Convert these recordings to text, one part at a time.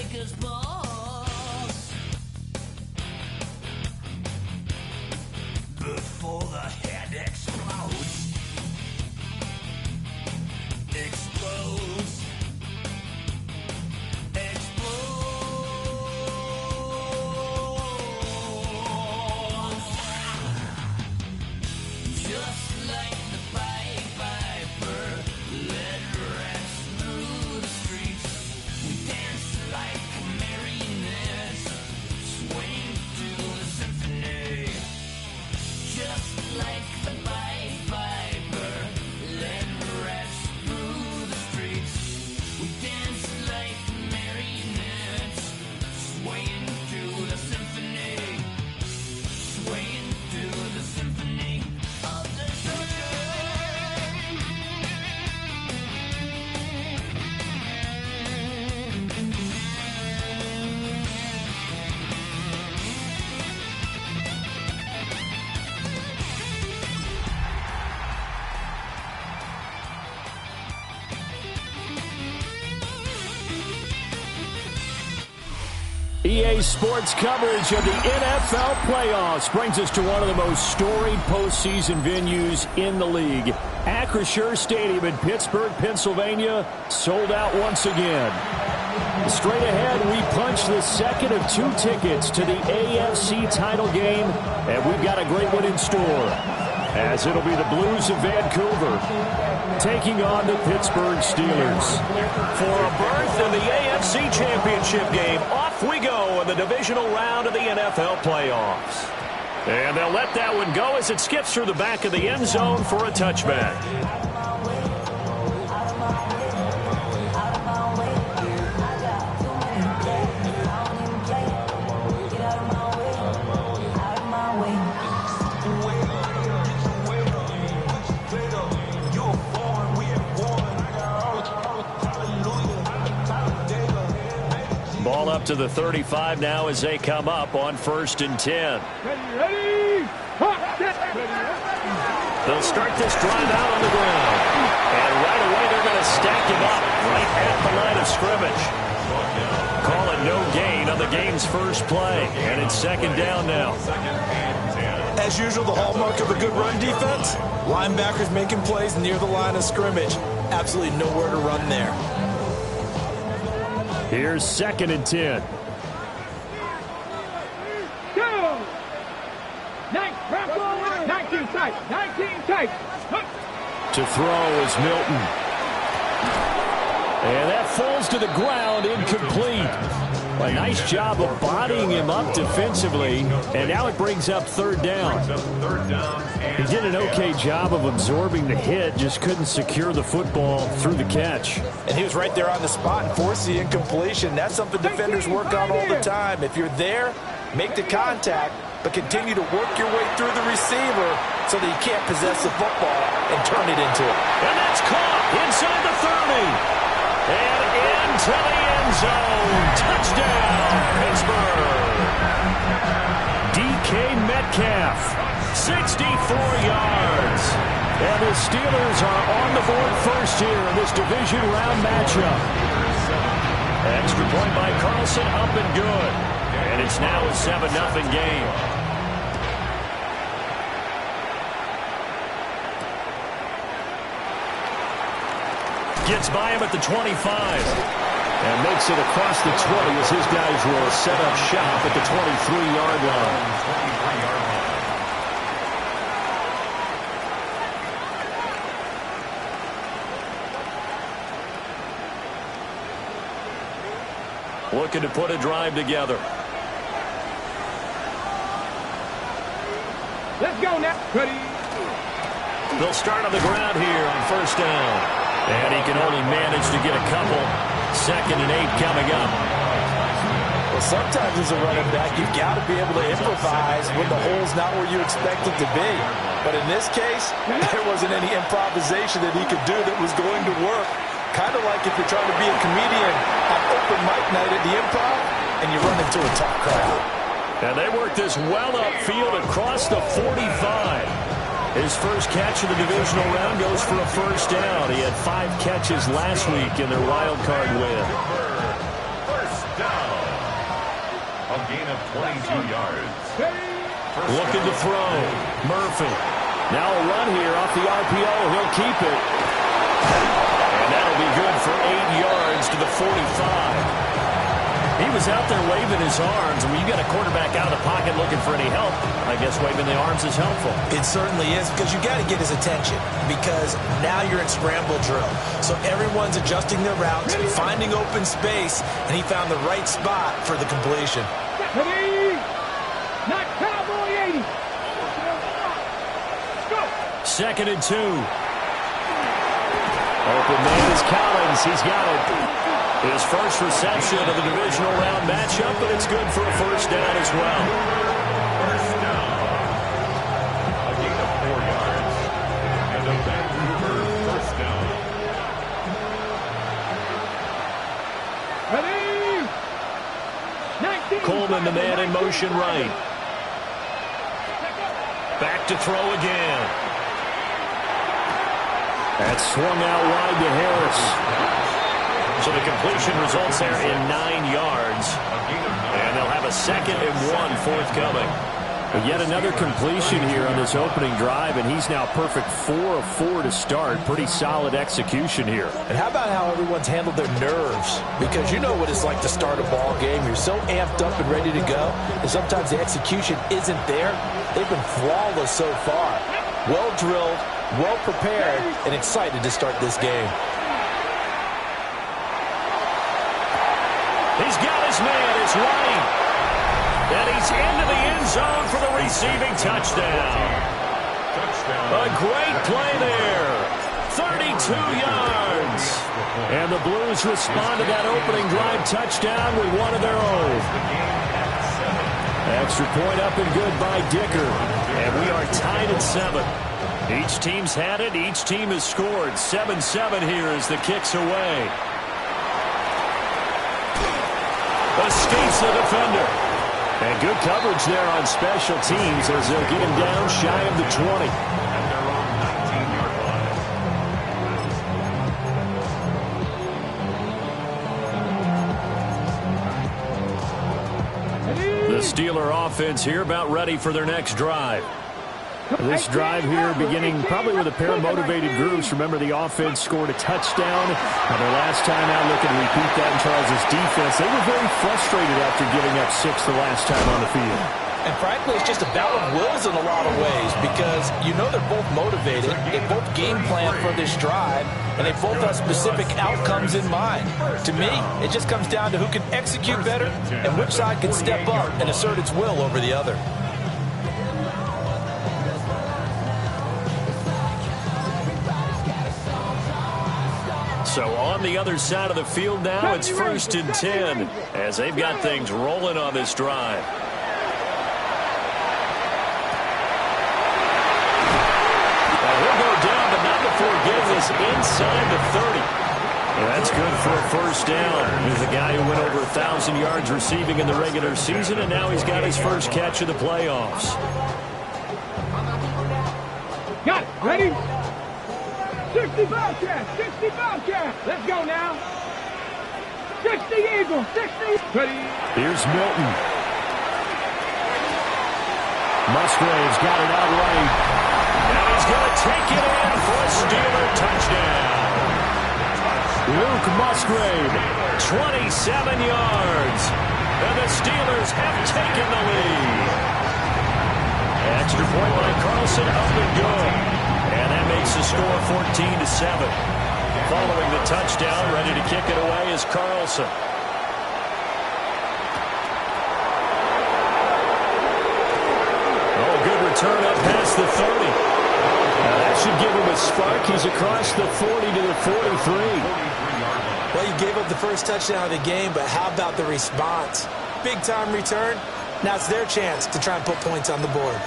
America's boss. Before the head explodes. Explodes. Just like the Pied Piper, led rats through the streets. We dance like marionettes, swing to the symphony. Just like the Pied Piper, led rats through the streets. We dance like marionettes, swaying to the symphony. Swaying to the symphony of the EA Sports coverage of the NFL playoffs brings us to one of the most storied postseason venues in the league. Acrisure Stadium in Pittsburgh, Pennsylvania, sold out once again. Straight ahead, we punch the second of two tickets to the AFC title game, and we've got a great one in store, as it'll be the Blues of Vancouver taking on the Pittsburgh Steelers. For a berth in the AFC Championship game, off we go in the divisional round of the NFL playoffs. And they'll let that one go as it skips through the back of the end zone for a touchback. Ball up to the 35 now as they come up on 1st and 10. They'll start this drive out on the ground. And right away they're going to stack him up right at the line of scrimmage. Call it no gain on the game's first play. And it's 2nd down now. As usual, the hallmark of a good run defense, linebackers making plays near the line of scrimmage. Absolutely nowhere to run there. Here's 2nd and 10. Go! 19 tight. 19 tight. To throw is Milton. And that falls to the ground, incomplete. A nice job of bodying him up defensively, and now it brings up 3rd down. He did an okay job of absorbing the hit, just couldn't secure the football through the catch. And he was right there on the spot and forced the incompletion. That's something defenders work on all the time. If you're there, make the contact, but continue to work your way through the receiver so that you can't possess the football and turn it into it. And that's caught inside the 30. And into the end zone. Touchdown, Pittsburgh. DK Metcalf, 64 yards. And the Steelers are on the board first here in this division round matchup. Extra point by Carlson, up and good. And it's now a 7-0 game. Gets by him at the 25. And makes it across the 20 as his guys will set up shop at the 23-yard line. Looking to put a drive together. Let's go now. Ready. They'll start on the ground here on 1st down. And he can only manage to get a couple. 2nd and 8 coming up. Well, sometimes as a running back, you've got to be able to improvise when the hole's not where you expect it to be. But in this case, there wasn't any improvisation that he could do that was going to work. Kind of like if you're trying to be a comedian on open mic night at the Improv and you run into a tough crowd. And they work this well upfield across the 45. His first catch of the divisional round goes for a 1st down. He had 5 catches last week in their wild card win. 1st down. gain of 22 yards. Looking to throw. Murphy. Now a run here off the RPO. He'll keep it. And that'll be good for 8 yards to the 45. He was out there waving his arms, and when you got a quarterback out of the pocket looking for any help, I guess waving the arms is helpful. It certainly is, because you got to get his attention, because now you're in scramble drill. So everyone's adjusting their routes, finding open space, and he found the right spot for the completion. Ready? Not Cowboy 80. Go. 2nd and 2. Open man is Collins. He's got it. His first reception of the divisional round matchup, but it's good for a first down as well. First down. A gain of 4 yards. And a Vancouver first down. Ready? 19. Coleman, the man in motion right. Back to throw again. That's swung out wide to Harris. So the completion results there in 9 yards. And they'll have a 2nd and 1 forthcoming. But yet another completion here on this opening drive, and he's now perfect 4 of 4 to start. Pretty solid execution here. And how about how everyone's handled their nerves? Because you know what it's like to start a ball game. You're so amped up and ready to go, and sometimes the execution isn't there. They've been flawless so far. Well drilled, well prepared, and excited to start this game. He's got his man. It's White. And he's into the end zone for the receiving touchdown. A great play there. 32 yards. And the Blues respond to that opening drive touchdown with one of their own. Extra point up and good by Dicker. And we are tied at 7. Each team's had it. Each team has scored. 7-7 here as the kick's away. Escapes the defender. And good coverage there on special teams as they'll get him down shy of the 20. And they're on 19-yard line. The Steeler offense here about ready for their next drive. This drive here beginning probably with a pair of motivated groups. Remember, the offense scored a touchdown. Their last time out, looking to repeat that in Charles' defense. They were very frustrated after giving up 6 the last time on the field. And frankly, it's just a battle of wills in a lot of ways, because you know they're both motivated. They both game plan for this drive, and they both have specific outcomes in mind. To me, it just comes down to who can execute better and which side can step up and assert its will over the other. So on the other side of the field now, it's 1st and 10 as they've got things rolling on this drive. He'll go down, but not before getting this inside the 30. And that's good for a first down. He's a guy who went over 1,000 yards receiving in the regular season, and now he's got his first catch of the playoffs. Got it. Ready? 60 Bobcats. 60 Bobcats. Let's go now. 60 Eagles. 60. Ready? Here's Milton. Musgrave's got it out right. Now he's going to take it in for a Steeler touchdown. Luke Musgrave, 27 yards. And the Steelers have taken the lead. Extra point by Carlson, up and good. And that makes the score 14-7. Following the touchdown, ready to kick it away is Carlson. Oh, good return up past the 30. Now that should give him a spark. He's across the 40 to the 43. Well, you gave up the first touchdown of the game, but how about the response? Big-time return. Now it's their chance to try and put points on the board.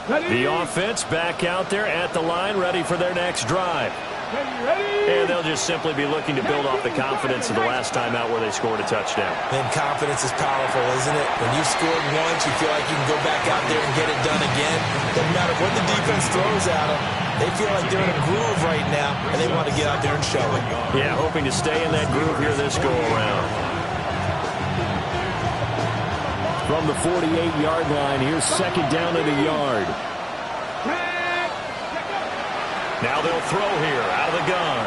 The offense back out there at the line, ready for their next drive. And they'll just simply be looking to build off the confidence of the last time out where they scored a touchdown. And confidence is powerful, isn't it? When you've scored once, you feel like you can go back out there and get it done again. Doesn't matter what the defense throws at them. They feel like they're in a groove right now, and they want to get out there and show it. Yeah, hoping to stay in that groove here this go-around. From the 48-yard line, here's second down at a yard. Now they'll throw here out of the gun.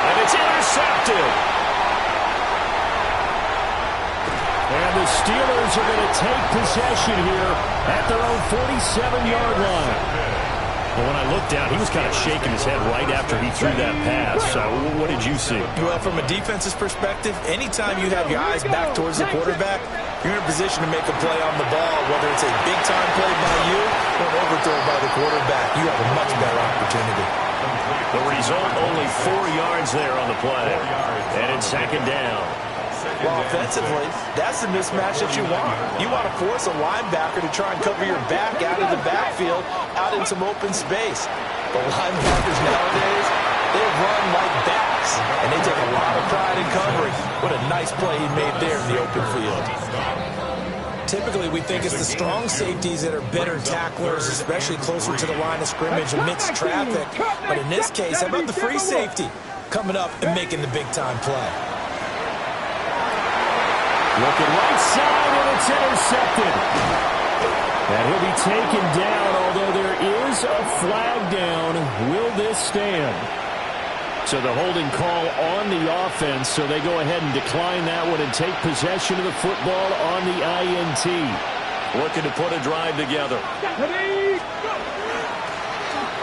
And it's intercepted. And the Steelers are going to take possession here at their own 47-yard line. Well, when I looked down, he was kind of shaking his head right after he threw that pass. So what did you see? Well, from a defense's perspective, anytime you have your eyes back towards the quarterback, you're in a position to make a play on the ball, whether it's a big-time play by you or an overthrow by the quarterback. You have a much better opportunity. The result, only 4 yards there on the play. And it's second down. Well, offensively, that's the mismatch that you want. You want to force a linebacker to try and cover your back out of the backfield, out in some open space. The linebackers nowadays, they run like backs, and they take a lot of pride in covering. What a nice play he made there in the open field. Typically, we think it's the strong safeties that are better tacklers, especially closer to the line of scrimmage amidst traffic. But in this case, how about the free safety coming up and making the big-time play? Looking right side, and it's intercepted. And he'll be taken down, although there is a flag down. Will this stand? So the holding call on the offense, so they go ahead and decline that one and take possession of the football on the INT. Looking to put a drive together.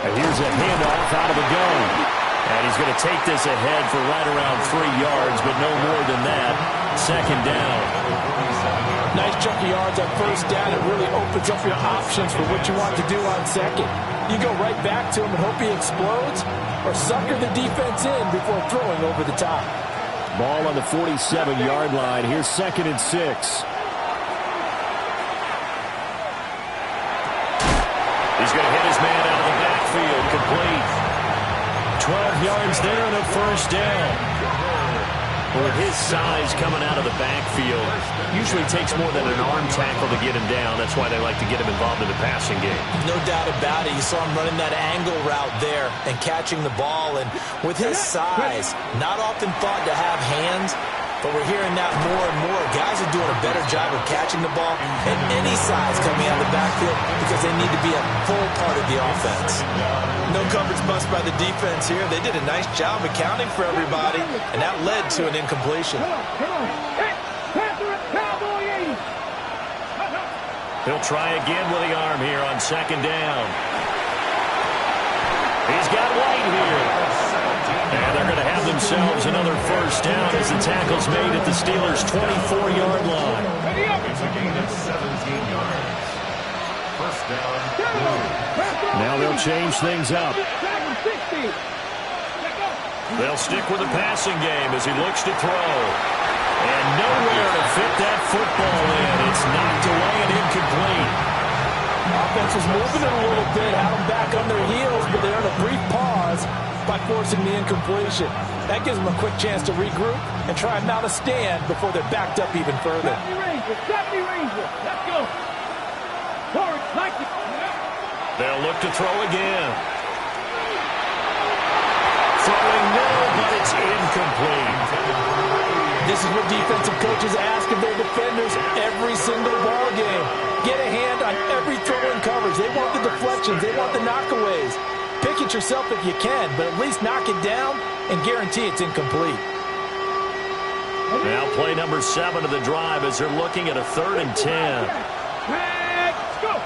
And here's a handoff out of the gun. And he's going to take this ahead for right around 3 yards, but no more than that. Second down. Nice chunk of yards on first down. It really opens up your options for what you want to do on second. You go right back to him and hope he explodes, or sucker the defense in before throwing over the top. Ball on the 47-yard line. Here's second and 6. He's going to hit his man out of the backfield, complete. 12 yards there and a first down. With his size coming out of the backfield, usually takes more than an arm tackle to get him down. That's why they like to get him involved in the passing game. No doubt about it. You saw him running that angle route there and catching the ball. And with his size, not often thought to have hands, but we're hearing that more and more. Guys are doing a better job of catching the ball at any size coming out of the backfield because they need to be a full part of the offense. No coverage bust by the defense here. They did a nice job accounting for everybody, and that led to an incompletion. He'll try again with the arm here on second down. He's got White here. And they're going to have themselves another first down as the tackle's made at the Steelers' 24-yard line. Now they'll change things up. They'll stick with the passing game as he looks to throw. And nowhere to fit that football in. It's knocked away and incomplete. Offense was moving it a little bit, had them back on their heels, but they're in a brief pause by forcing the incompletion. That gives them a quick chance to regroup and try and mount a stand before they're backed up even further. Let's go. Forward, like it. They'll look to throw again. Throwing no, but it's incomplete. This is what defensive coaches ask of their defenders every single ball game. Get a hand on every throw in coverage. They want the deflections. They want the knockaways. Pick it yourself if you can, but at least knock it down and guarantee it's incomplete. Now play number 7 of the drive as they're looking at a 3rd and 10. Let's go.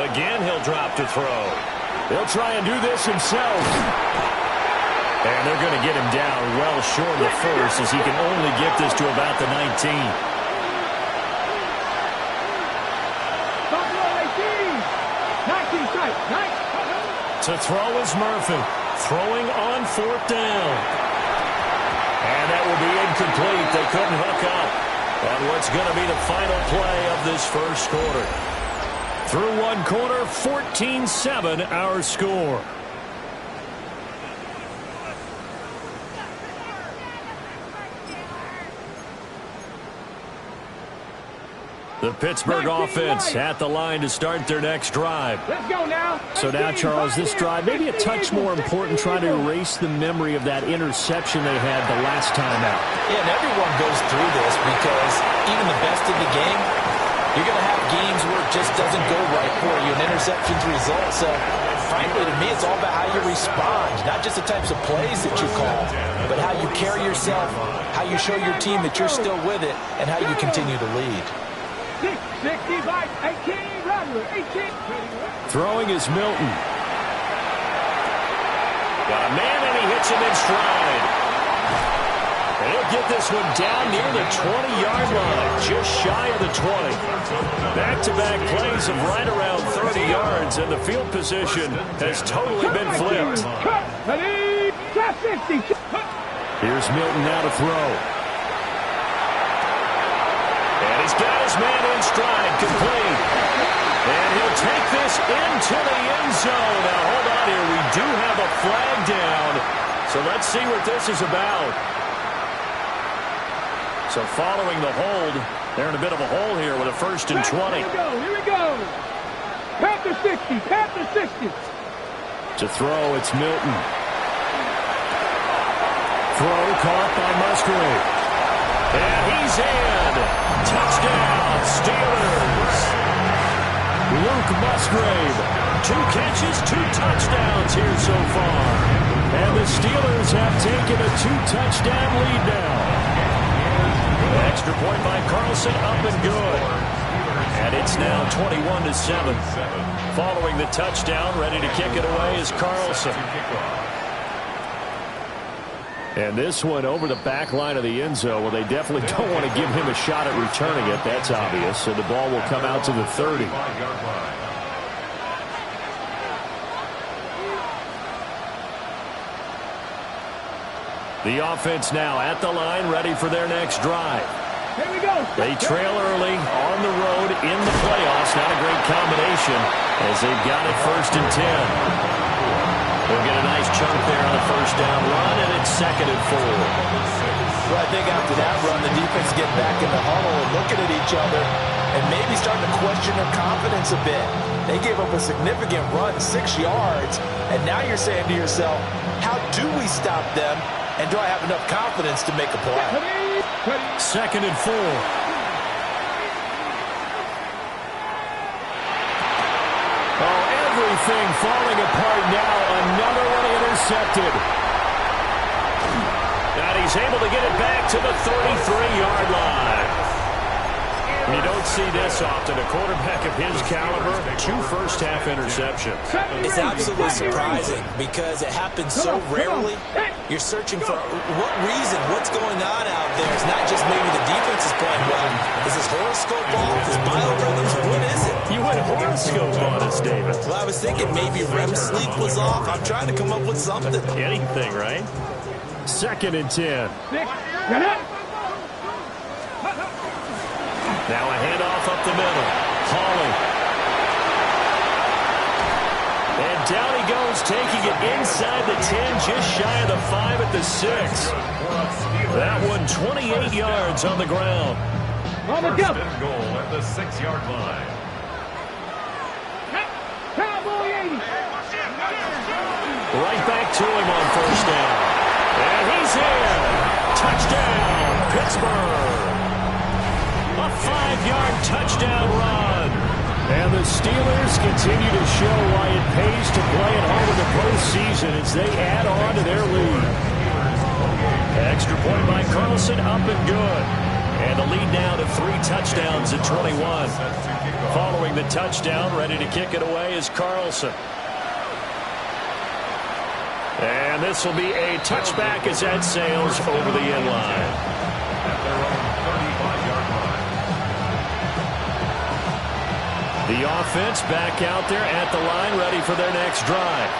Again, he'll drop to throw. He'll try and do this himself. And they're going to get him down well short of the first as he can only get this to about the 19. To throw is Murphy. Throwing on 4th down. And that will be incomplete. They couldn't hook up on what's going to be the final play of this first quarter. Through one quarter, 14-7 our score. The Pittsburgh offense at the line to start their next drive. Let's go now. So now, Charles, this drive maybe a touch more important, trying to erase the memory of that interception they had the last time out. Yeah, and everyone goes through this because even the best of the game, you're going to have games where it just doesn't go right for you. An interception's result. So, frankly, to me, it's all about how you respond, not just the types of plays that you call, but how you carry yourself, how you show your team that you're still with it, and how you continue to lead. 60 by 18, Rattler, 18. Throwing is Milton. Got a man, and he hits him in stride. And he'll get this one down near the 20-yard line, just shy of the 20. Back-to-back plays of right around 30 yards, and the field position has totally been flipped. Here's Milton now to throw. And he's got his man in stride, complete. And he'll take this into the end zone. Now, hold on here. We do have a flag down. So let's see what this is about. So following the hold, they're in a bit of a hole here with a 1st and 20. Here we go. Panther 60, Panther 60. To throw, it's Milton. Throw caught by Musgrave. And he's in. Touchdown, Steelers. Luke Musgrave. 2 catches, 2 touchdowns here so far. And the Steelers have taken a 2-touchdown lead now. Extra point by Carlson, up and good. And it's now 21-7. Following the touchdown, ready to kick it away is Carlson. And this one over the back line of the end zone. Well, they definitely don't want to give him a shot at returning it. That's obvious. So the ball will come out to the 30. The offense now at the line, ready for their next drive. Here we go. They trail early on the road in the playoffs. Not a great combination as they've got it 1st and 10. They'll get a nice chunk there on a 1st down run, and it's 2nd and 4. Well, I think after that run, the defense getting back in the huddle and looking at each other and maybe starting to question their confidence a bit. They gave up a significant run, 6 yards, and now you're saying to yourself, how do we stop them, and do I have enough confidence to make a play? 2nd and 4. Everything falling apart now. Another one intercepted. And he's able to get it back to the 33-yard line. You don't see this often. A quarterback of his caliber, 2 first-half interceptions. It's absolutely surprising because it happens so rarely. You're searching for what reason, what's going on out there. It's not just maybe the defense is playing well. Is his horoscope off? Is biorhythms? What is it? You went horoscope on us, David. Well, I was thinking maybe REM sleep was off. I'm trying to come up with something. Anything, right? 2nd and 10. Now a handoff up the middle. Hauling. And down he goes, taking it inside the 10, just shy of the 5 at the 6. That one 28 yards on the ground. On the go. Goal at the 6-yard line. Cowboy 80. Right back to him on 1st down. And he's in. Touchdown, Pittsburgh. A 5-yard touchdown run. And the Steelers continue to show why it pays to play at home in the postseason as they add on to their lead. Extra point by Carlson, up and good. And the lead now to 3 touchdowns at 21. Following the touchdown, ready to kick it away is Carlson. And this will be a touchback as that sails over the end line. At their own 35-yard line. The offense back out there at the line, ready for their next drive.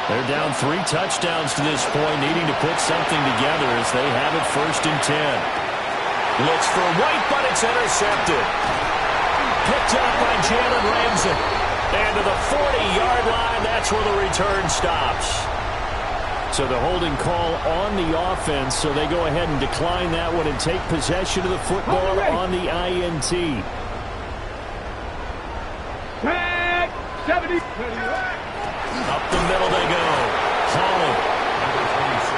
They're down 3 touchdowns to this point, needing to put something together as they have it 1st and 10. Looks for White, but it's intercepted. Picked up by Jalen Ramsey. And to the 40-yard line, that's where the return stops. So the holding call on the offense, so they go ahead and decline that one and take possession of the football on the INT. Tag 70. Up the middle they go. Holland.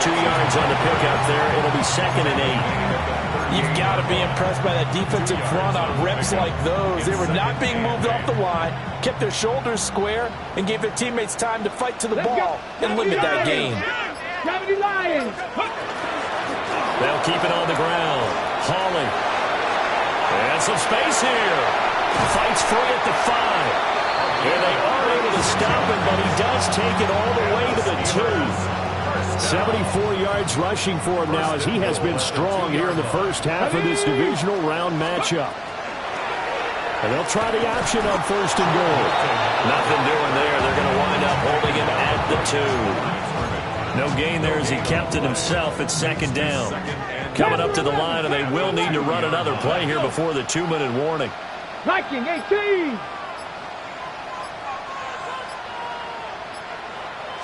2 yards on the pickup there. It'll be 2nd and 8. You've got to be impressed by that defensive front on reps like those. They were not being moved off the line, kept their shoulders square, and gave their teammates time to fight to the ball and limit that gain. 70 Lions. They'll keep it on the ground. Holland. And some space here. Fights free at the 5. And they are able to stop him, but he does take it all the way to the 2. 74 yards rushing for him now as he has been strong here in the first half of this divisional round matchup. And they'll try the option on 1st and goal. Nothing doing there. They're going to wind up holding him at the 2. No gain there as he kept it himself at 2nd down. Coming up to the line, and they will need to run another play here before the 2-minute warning. Viking 18.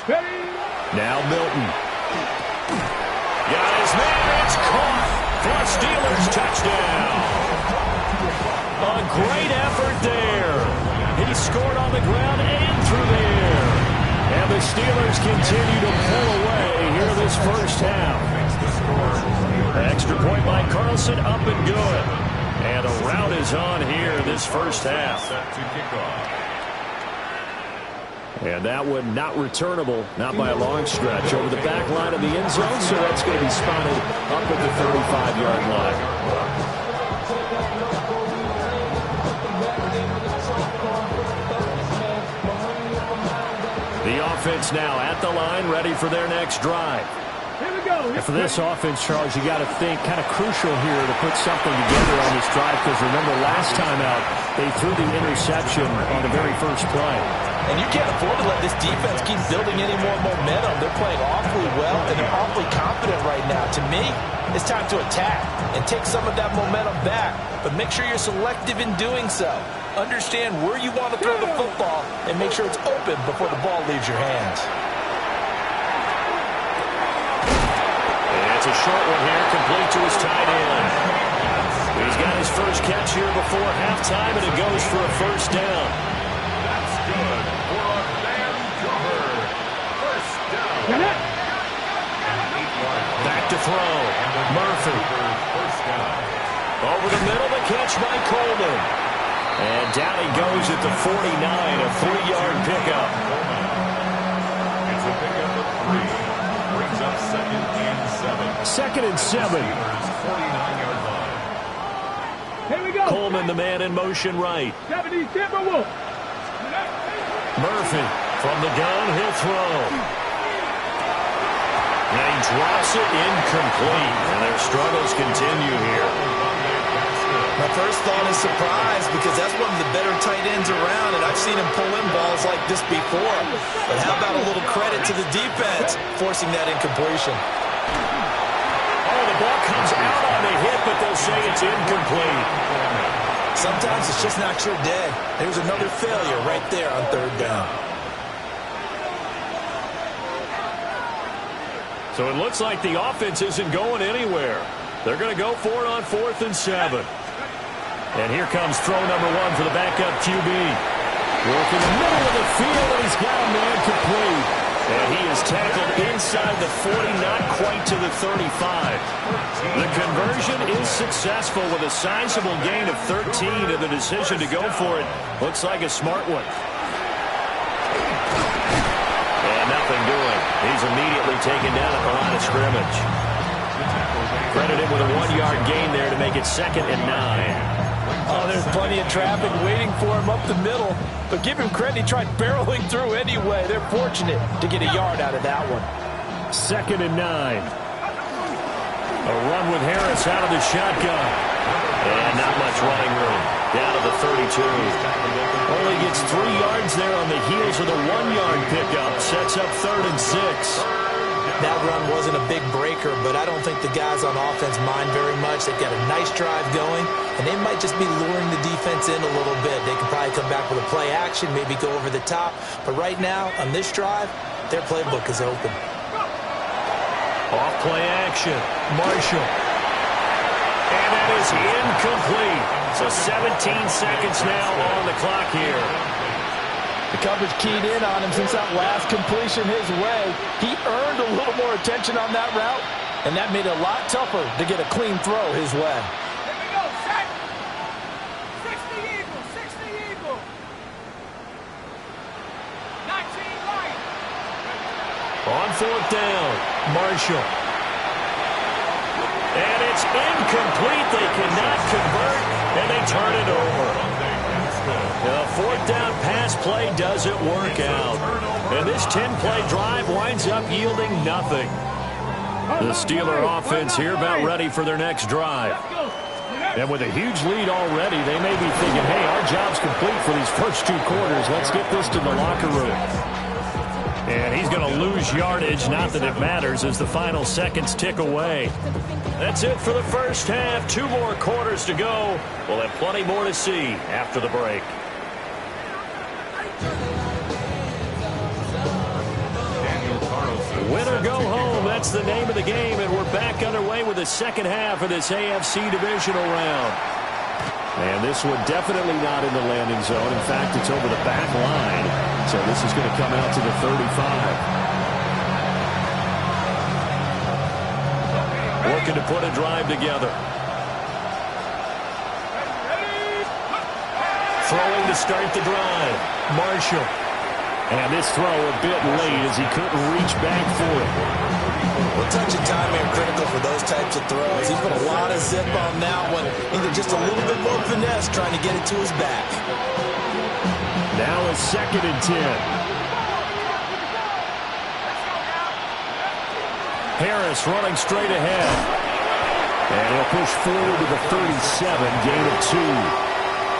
Ready. Now Milton. Got his man. It's caught for a Steelers touchdown. A great effort there. He scored on the ground and through the air. And the Steelers continue to pull away here this first half. Extra point by Carlson, up and good. And a rout is on here this first half. And that one not returnable, not by a long stretch, over the back line of the end zone, so that's going to be spotted up at the 35-yard line. The offense now at the line, ready for their next drive. Here we go. And for this offense, Charles, you got to think kind of crucial here to put something together on this drive, because remember last time out, they threw the interception on the very first play. And you can't afford to let this defense keep building any more momentum. They're playing awfully well, and they're awfully confident right now. To me, it's time to attack and take some of that momentum back. But make sure you're selective in doing so. Understand where you want to throw the football and make sure it's open before the ball leaves your hands. And it's a short one here, complete to his tight end. He's got his first catch here before halftime, and it goes for a first down. Back to throw. Murphy. Over the middle, the catch by Coleman. And down he goes at the 49, a 3-yard pickup. It's a pickup of 3. Brings up 2nd and 7. 2nd and 7. 49-yard line. Here we go. Coleman, the man in motion right. 70 Timberwolves. Murphy from the gun, he'll throw. And he drops it incomplete. And their struggles continue here. My first thought is surprise, because that's one of the better tight ends around, and I've seen him pull in balls like this before. But how about a little credit to the defense forcing that incompletion? Oh, the ball comes out on the hit, but they'll say it's incomplete. Sometimes it's just not your day. There's another failure right there on 3rd down. So it looks like the offense isn't going anywhere. They're going to go for it on 4th and 7. And here comes throw number 1 for the backup QB. Working the middle of the field, and he's got a man complete. And he is tackled inside the 40, not quite to the 35. The conversion is successful with a sizable gain of 13, and the decision to go for it looks like a smart one. And nothing doing. He's immediately taken down at the line of scrimmage. Credit him with a 1-yard gain there to make it 2nd and 9. Oh, there's plenty of traffic waiting for him up the middle. But give him credit, he tried barreling through anyway. They're fortunate to get a yard out of that one. 2nd and 9. A run with Harris out of the shotgun. And not much running room. Down to the 32. Only gets 3 yards there on the heels of the 1-yard pickup. Sets up 3rd and 6. That run wasn't a big breaker, but I don't think the guys on offense mind very much. They've got a nice drive going, and they might just be luring the defense in a little bit. They could probably come back with a play action, maybe go over the top. But right now, on this drive, their playbook is open. Off play action. Marshall. And that is incomplete. So 17 seconds now on the clock here. The coverage keyed in on him since that last completion his way. He earned a little more attention on that route, and that made it a lot tougher to get a clean throw his way. Here we go, set. 60 Eagle, 60 Eagle. 19 right. On fourth down, Marshall. And it's incomplete. They cannot convert, and they turn it over. The fourth down pass play doesn't work out. And this 10-play drive winds up yielding nothing. The Steeler offense here about ready for their next drive. And with a huge lead already, they may be thinking, hey, our job's complete for these first 2 quarters. Let's get this to the locker room. And he's going to lose yardage, not that it matters, as the final seconds tick away. That's it for the first half. 2 more quarters to go. We'll have plenty more to see after the break. Win or go home, that's the name of the game, and we're back underway with the second half of this AFC divisional round. And this one definitely not in the landing zone. In fact, it's over the back line, so this is going to come out to the 35. Looking to put a drive together. Throwing to start the drive. Marshall. And this throw a bit late as he couldn't reach back for it. Well, touch and timing are critical for those types of throws. He put a lot of zip on that one. Either just a little bit more finesse trying to get it to his back. Now a 2nd and 10. Harris running straight ahead. And he'll push forward to the 37, gain of 2.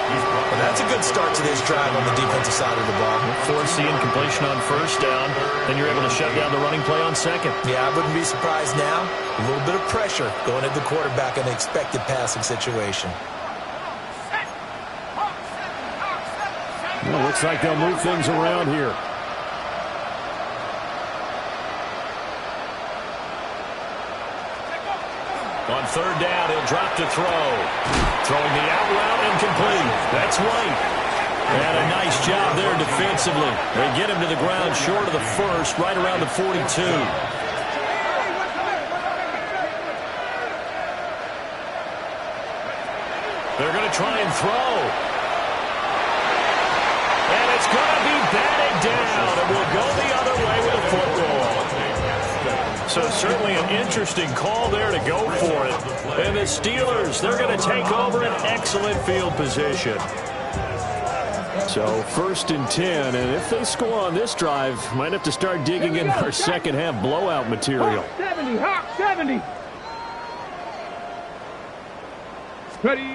Well, that's a good start to this drive on the defensive side of the ball. Force the incompletion on first down, then you're able to shut down the running play on second. Yeah, I wouldn't be surprised now. A little bit of pressure going at the quarterback in an expected passing situation. Well, looks like they'll move things around here. On third down, he'll drop to throw. Throwing the out route incomplete. That's White. And a nice job there defensively. They get him to the ground short of the first, right around the 42. They're going to try and throw. And it's going to be batted down. And we'll go the other way with a football. So certainly an interesting call there to go for it. And the Steelers, they're going to take over an excellent field position. So 1st and 10, and if they score on this drive, might have to start digging in our second half blowout material. Hawk 70, Hawk 70. Ready.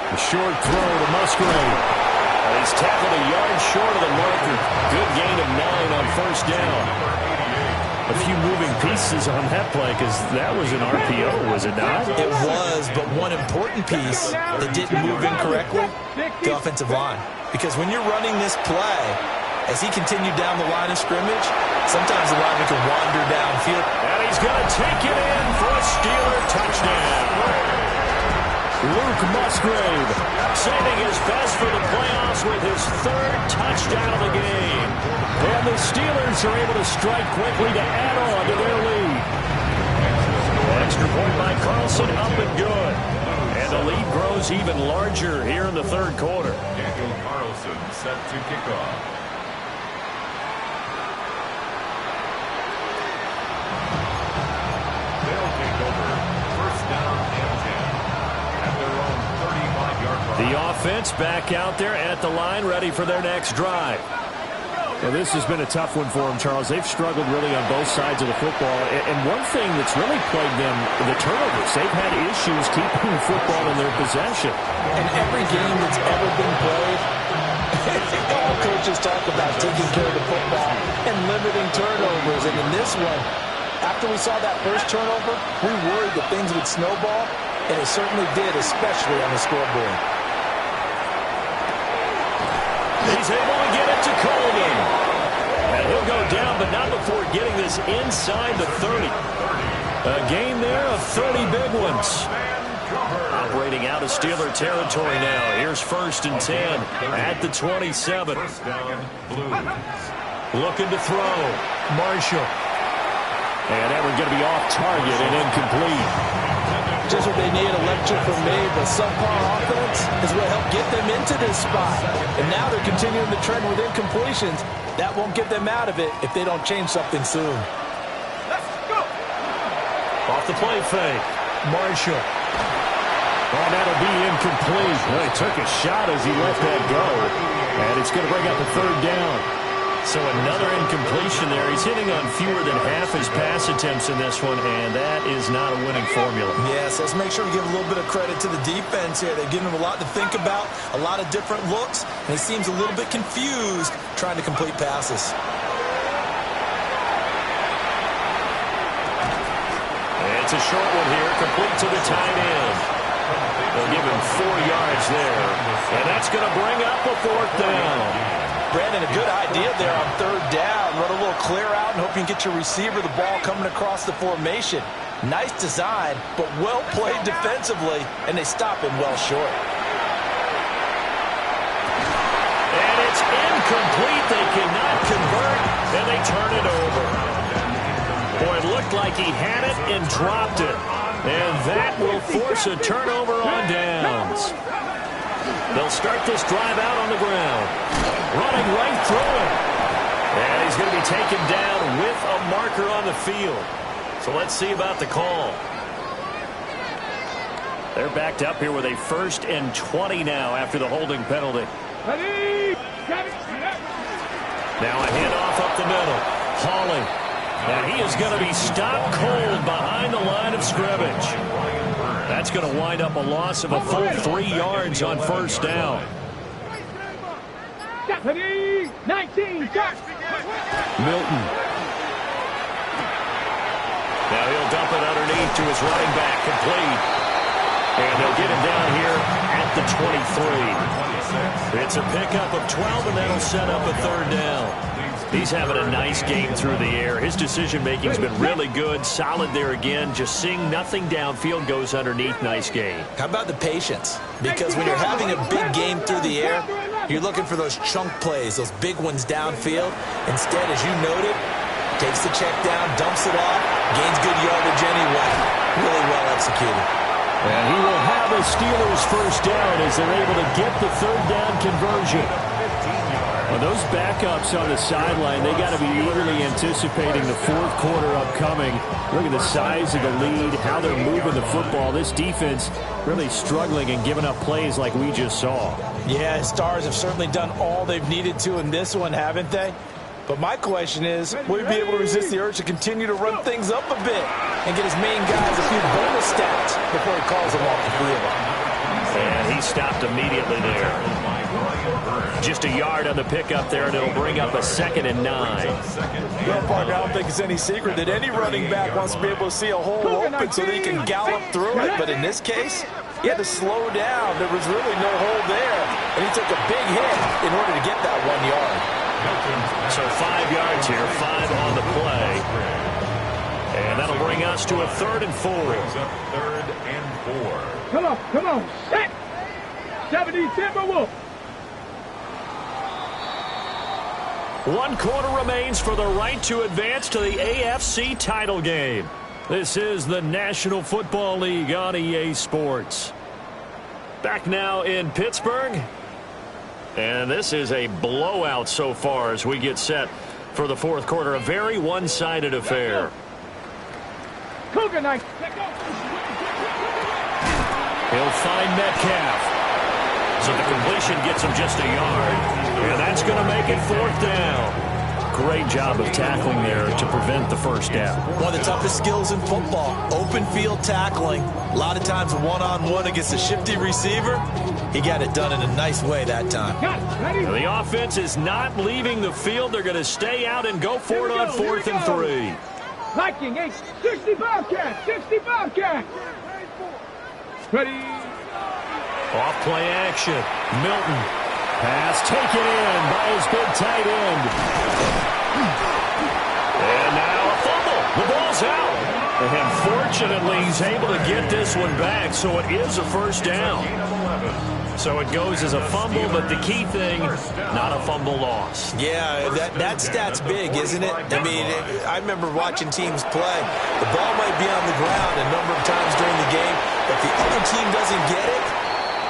A short throw to Musgrave. He's tackled a yard short of the marker. Good gain of 9 on first down. A few moving pieces on that play because that was an RPO, was it not? It was, but one important piece that didn't move incorrectly, the offensive line. Because when you're running this play, as he continued down the line of scrimmage, sometimes the lineman can wander downfield. And he's going to take it in for a Steeler touchdown. Luke Musgrave saving his best for the playoffs with his 3rd touchdown of the game. And the Steelers are able to strike quickly to add on to their lead. Extra point by Carlson, up and good. And the lead grows even larger here in the 3rd quarter. Daniel Carlson set to kick off. They'll take over 1st down and 10 at their own 35-yard line. The offense back out there at the line, ready for their next drive. Well, this has been a tough one for them, Charles. They've struggled really on both sides of the football. And one thing that's really plagued them, the turnovers. They've had issues keeping the football in their possession. And every game that's ever been played, all coaches talk about taking care of the football and limiting turnovers. And in this one, after we saw that first turnover, we worried that things would snowball, and it certainly did, especially on the scoreboard. He's able to get it to Coleman. And he'll go down, but not before getting this inside the 30. A gain there of 30 big ones. Operating out of Steeler territory now. Here's 1st and 10 at the 27. Looking to throw. Marshall. And that one's going to be off target and incomplete. Just what they need, a lecture from me. The subpar offense is what helped get them into this spot. And now they're continuing the trend with incompletions. That won't get them out of it if they don't change something soon. Let's go. Off the play fake. Marshall. Oh, that'll be incomplete. Well, he took a shot as he let that go. And it's going to bring up a 3rd down. So another incompletion there. He's hitting on fewer than half his pass attempts in this one, and that is not a winning formula. Yes, let's make sure we give a little bit of credit to the defense here. They've given him a lot to think about, a lot of different looks, and he seems a little bit confused trying to complete passes. It's a short one here, complete to the tight end. They'll give him 4 yards there, and that's going to bring up a 4th down. Brandon, a good idea there on 3rd down. Run a little clear out and hope you can get your receiver the ball coming across the formation. Nice design, but well played defensively, and they stop him well short. And it's incomplete. They cannot convert, and they turn it over. Boy, it looked like he had it and dropped it. And that will force a turnover on downs. They'll start this drive out on the ground. Running right through it. And he's going to be taken down with a marker on the field. So let's see about the call. They're backed up here with a 1st and 20 now after the holding penalty. Now a handoff up the middle. Hawley. And he is going to be stopped cold behind the line of scrimmage. That's going to wind up a loss of a full 3 yards on 1st down. 19, Milton. Now he'll dump it underneath to his running back, complete. And they'll get him down here at the 23. It's a pickup of 12, and that'll set up a 3rd down. He's having a nice game through the air. His decision-making's been really good. Solid there again. Just seeing nothing downfield, goes underneath. Nice game. How about the patience? Because when you're having a big game through the air, you're looking for those chunk plays, those big ones downfield. Instead, as you noted, takes the check down, dumps it off, gains good yardage anyway. Really well executed. And he will have a Steelers 1st down as they're able to get the 3rd down conversion. Well, those backups on the sideline, they got to be eagerly anticipating the 4th quarter upcoming. Look at the size of the lead, how they're moving the football. This defense really struggling and giving up plays like we just saw. Yeah, Stars have certainly done all they've needed to in this one, haven't they? But my question is, will he be able to resist the urge to continue to run things up a bit and get his main guys a few bonus stats before he calls them off the field? And he stopped immediately there. Just a yard on the pickup there, and it'll bring up a 2nd and 9. Well, partner, I don't think it's any secret that any running back wants to be able to see a hole open so that he can gallop through it. But in this case, he had to slow down. There was really no hole there, and he took a big hit in order to get that 1 yard. So 5 yards here, 5 on the play. And that'll bring us to a 3rd and 4. 3rd and 4. Come on. Set. 70 Timberwolves. 1 quarter remains for the right to advance to the AFC title game. This is the National Football League on EA Sports. Back now in Pittsburgh. And this is a blowout so far as we get set for the 4th quarter. A very one-sided affair. Cougar Knight. He'll find Metcalf. So the completion gets him just a yard. And that's going to make it 4th down. Great job of tackling there to prevent the 1st down. One of the toughest skills in football, open field tackling. A lot of times one-on-one against a shifty receiver. He got it done in a nice way that time. The offense is not leaving the field. They're going to stay out and go for it on 4th and 3. Viking 8, 60 Bobcats, 60 Bobcats. Ready. Off play action. Milton. Pass taken in by his big tight end. The ball's out. And fortunately, he's able to get this one back, so it is a first down. So it goes as a fumble, but the key thing, not a fumble loss. Yeah, that stat's big, isn't it? I mean, I remember watching teams play. The ball might be on the ground a number of times during the game, but the other team doesn't get it.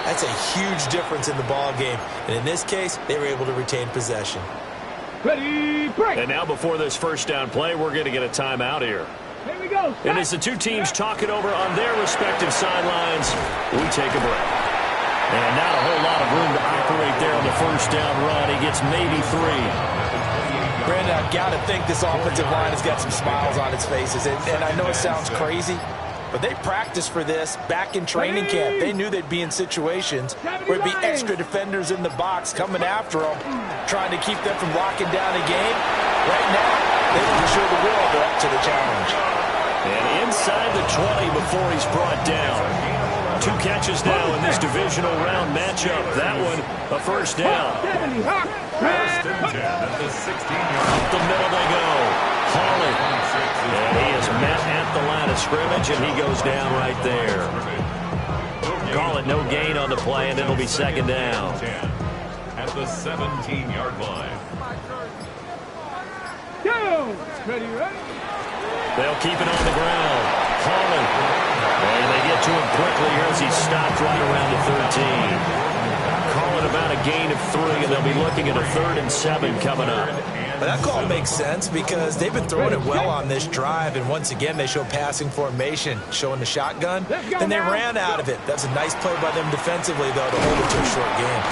That's a huge difference in the ball game. And in this case, they were able to retain possession. Ready, break. And now before this first down play, we're going to get a timeout here. Here we go. And as the two teams talk it over on their respective sidelines, we take a break. And not a whole lot of room to operate there on the first down run. He gets maybe 3. Brandon, I've got to think this offensive line has got some smiles on its faces. And I know it sounds crazy, but they practiced for this back in training camp. They knew they'd be in situations where it'd be extra defenders in the box coming after them, trying to keep them from locking down a game. Right now, they want to show the world they're up to the challenge. And inside the 20 before he's brought down. 2 catches now in this divisional round matchup. That one, a first down. First and 10 at the 16-yard. Up the middle they go. Hawley. And he is met at the line of scrimmage, and he goes down right there. Call it no gain on the play, and it'll be second down. At the 17-yard line. Go. Ready, ready. They'll keep it on the ground. Hawley. And they get to him quickly here as he stopped right around the 13. Call it about a gain of 3, and they'll be looking at a 3rd and 7 coming up. But that call makes sense because they've been throwing it well on this drive, and once again they show passing formation, showing the shotgun. Then they ran out of it. That's a nice play by them defensively, though, to hold it to a short game.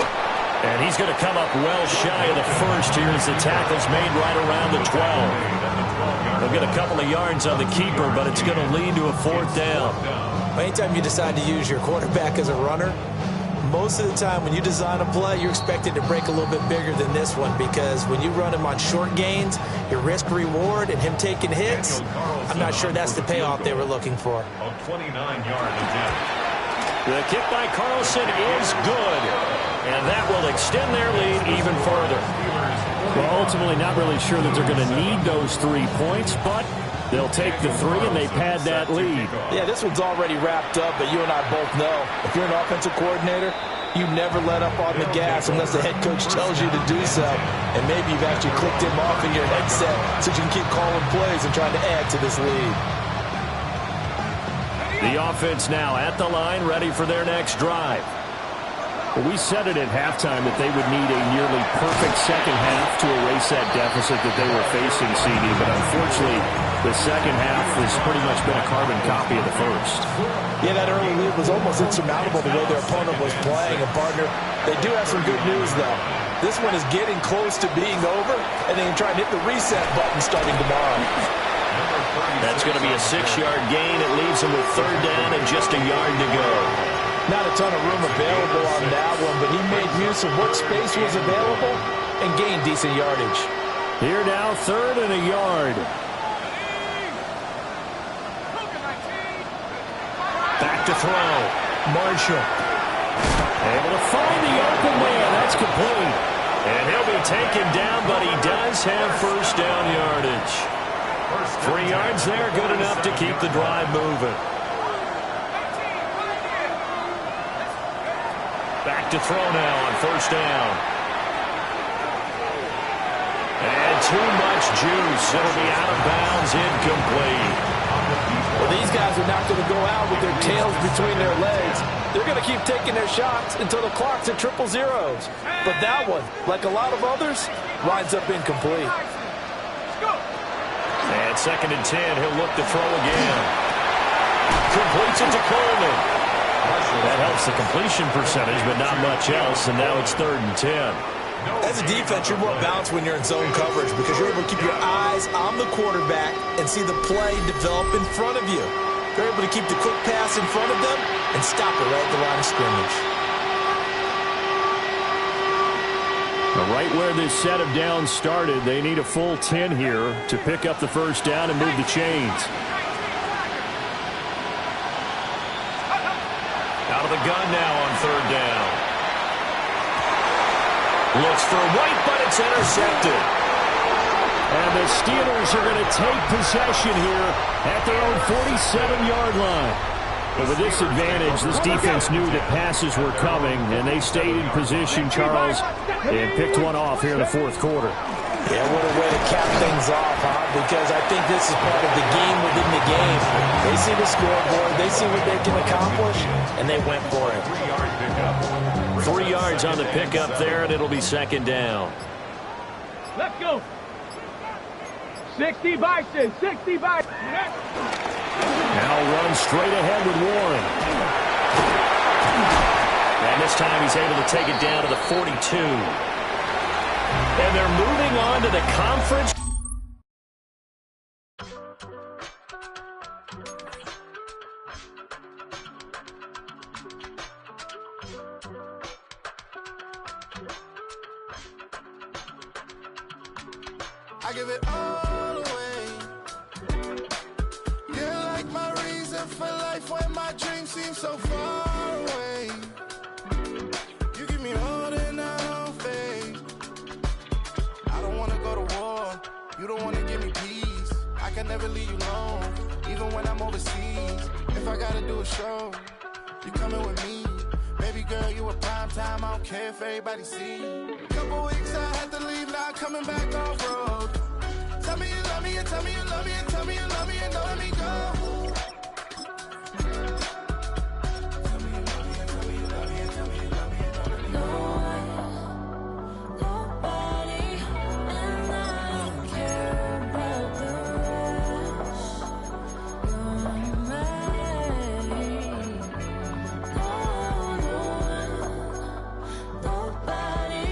And he's going to come up well shy of the first here as the tackle's made right around the 12. They'll get a couple of yards on the keeper, but it's going to lead to a 4th down. Anytime you decide to use your quarterback as a runner, most of the time when you design a play, you're expected to break a little bit bigger than this one because when you run him on short gains, your risk-reward and him taking hits, I'm not sure that's the payoff they were looking for. A 29-yard attempt. The kick by Carlson is good, and that will extend their lead even further. Well, ultimately not really sure that they're going to need those 3 points, but they'll take the 3 and they pad that lead. Yeah, this one's already wrapped up, but you and I both know if you're an offensive coordinator, you never let up on the gas unless the head coach tells you to do so. And maybe you've actually clicked him off in your headset so you can keep calling plays and trying to add to this lead. The offense now at the line, ready for their next drive. Well, we said it at halftime that they would need a nearly perfect second half to erase that deficit that they were facing, CD, but unfortunately, the second half has pretty much been a carbon copy of the first. Yeah, that early lead was almost insurmountable the way their opponent was playing. And, partner, they do have some good news, though. This one is getting close to being over, and they can try and hit the reset button starting tomorrow. That's going to be a 6-yard gain. It leaves them with 3rd down and just a yard to go. Not a ton of room available on that one, but he made use of what space was available and gained decent yardage. Here now, 3rd and a yard. Back to throw. Marshall. Able to find the open man. That's complete. And he'll be taken down, but he does have first down yardage. 3 yards there, good enough to keep the drive moving. Back to throw now on first down. And too much juice. It'll be out of bounds, incomplete. Well, these guys are not going to go out with their tails between their legs. They're going to keep taking their shots until the clock's at 000. But that one, like a lot of others, winds up incomplete. And 2nd and 10, he'll look to throw again. Completes it to Coleman. That helps the completion percentage, but not much else, and now it's 3rd and 10. As a defense, you're more balanced when you're in zone coverage because you're able to keep your eyes on the quarterback and see the play develop in front of you. You're able to keep the quick pass in front of them and stop it right at the line of scrimmage. Right where this set of downs started, they need a full 10 here to pick up the first down and move the chains. Out of the gun now on 3rd down. Looks for White, but it's intercepted. And the Steelers are going to take possession here at their own 47-yard line. But with this advantage, this defense knew that passes were coming, and they stayed in position, Charles, and picked one off here in the fourth quarter. Yeah, what a way to cap things off, huh? Because I think this is part of the game within the game. They see the scoreboard, they see what they can accomplish, and they went for it. 3 yards on the pickup there, and it'll be second down. Let's go. 60 Bison, 60 Bison. Now run straight ahead with Warren. And this time he's able to take it down to the 42. And they're moving on to the conference. I give it all away. You're like my reason for life when my dreams seem so far away. You give me more than I don't face. I don't wanna go to war. You don't wanna give me peace. I can never leave you alone, even when I'm overseas. If I gotta do a show, you coming with me. Baby girl, you a prime time. I don't care if everybody see. Couple weeks I had to leave, now coming back off road. Tell me you love me and tell me you love me and tell me you love me and don't let me go. Tell me you love me and tell me you love me and tell me you love me and don't let me go. Nobody, and I don't care about the rest. You're mine. Nobody,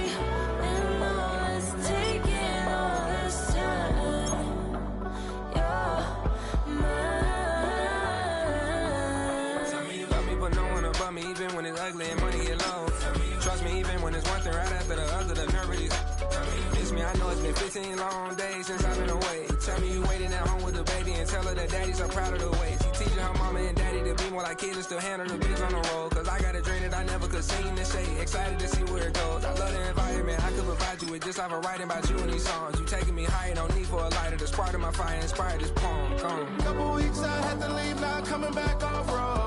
and all is taking all this time. You're mine. Tell me you love me, but no one above me, even when it's ugly and money get low. Trust me, even when it's one thing right after the other, the nerve of these. Miss me, I know it's been 15 long days since I've been away. Tell me you waiting at home with the baby and tell her that daddy's so proud of the way. She teaching her mama and daddy to be more like kids and still handle the biz on the road. Cause I got a dream that I never could sing and say. Excited to see where it goes. I love the environment. I could provide you with just like a writing about you in these songs. You taking me higher, no need for a lighter. The spark of my fire inspired this poem. Couple weeks I had to leave, now coming back off road.